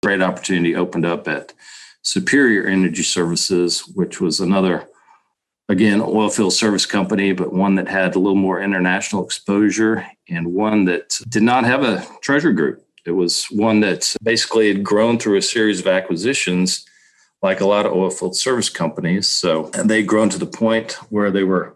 great opportunity opened up at Superior Energy Services, which was another, again, oil field service company, but one that had a little more international exposure and one that did not have a treasury group. It was one that basically had grown through a series of acquisitions like a lot of oil field service companies. So they'd grown to the point where they were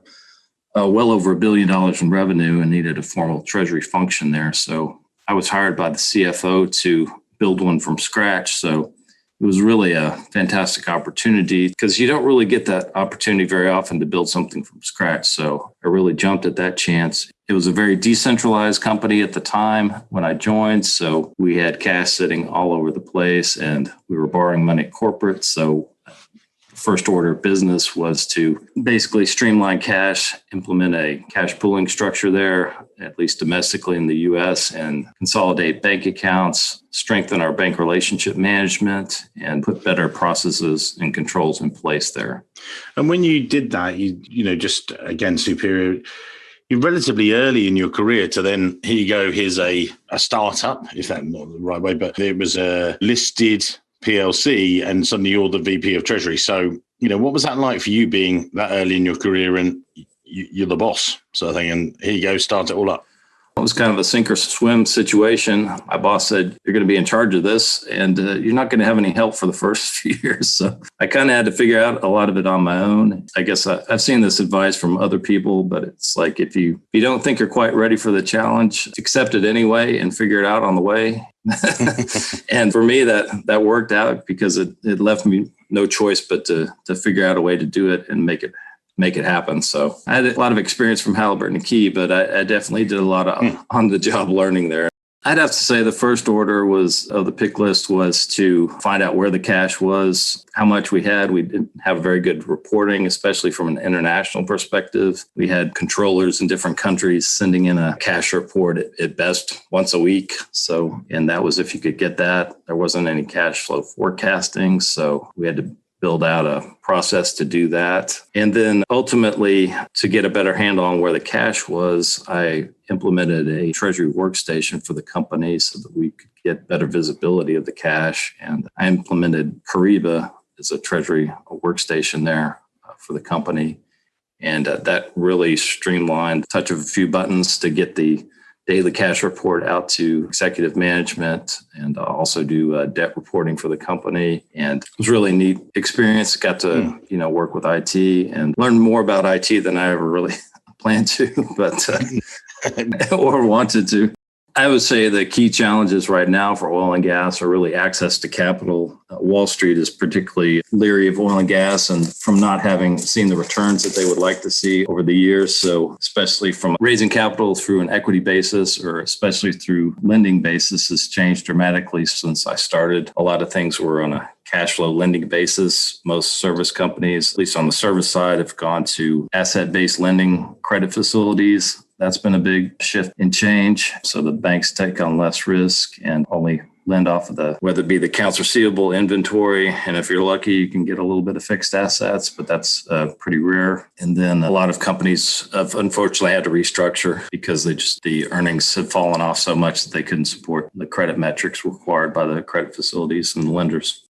well over $1 billion in revenue and needed a formal treasury function there. So I was hired by the CFO to build one from scratch. So it was really a fantastic opportunity because you don't really get that opportunity very often to build something from scratch. So I really jumped at that chance. It was a very decentralized company at the time when I joined. So we had cash sitting all over the place and we were borrowing money at corporate. So first order of business was to basically streamline cash, implement a cash pooling structure there, at least domestically in the U.S., and consolidate bank accounts, strengthen our bank relationship management, and put better processes and controls in place there. And when you did that, just again, Superior, you're relatively early in your career to then, here you go, here's a startup, if that's not the right way, but it was a listed PLC and suddenly you're the VP of Treasury. So, what was that like for you being that early in your career and you're the boss sort of thing? And here you go, start it all up. It was kind of a sink or swim situation. My boss said, you're going to be in charge of this and you're not going to have any help for the first few years. So I kind of had to figure out a lot of it on my own. I guess I've seen this advice from other people, but it's like if you don't think you're quite ready for the challenge, accept it anyway and figure it out on the way. And for me, that worked out because it left me no choice but to figure out a way to do it and make it happen. So I had a lot of experience from Halliburton and Key, but I definitely did a lot of on-the-job learning there. I'd have to say the first order of the pick list was to find out where the cash was, how much we had. We didn't have very good reporting, especially from an international perspective. We had controllers in different countries sending in a cash report at best once a week. And that was if you could get that. There wasn't any cash flow forecasting. So we had to build out a process to do that. And then ultimately, to get a better handle on where the cash was, I implemented a treasury workstation for the company so that we could get better visibility of the cash. And I implemented Kyriba as a treasury workstation there for the company. And that really streamlined, touch of a few buttons to get the daily cash report out to executive management and also do debt reporting for the company. And it was a really neat experience. Got to, work with IT and learn more about IT than I ever really planned to, but or wanted to. I would say the key challenges right now for oil and gas are really access to capital. Wall Street is particularly leery of oil and gas and from not having seen the returns that they would like to see over the years. So especially from raising capital through an equity basis or especially through lending basis has changed dramatically since I started. A lot of things were on a cash flow lending basis. Most service companies, at least on the service side, have gone to asset-based lending credit facilities. That's been a big shift and change. So the banks take on less risk and only lend off of whether it be the accounts receivable inventory. And if you're lucky, you can get a little bit of fixed assets, but that's pretty rare. And then a lot of companies have unfortunately had to restructure because the earnings have fallen off so much that they couldn't support the credit metrics required by the credit facilities and the lenders.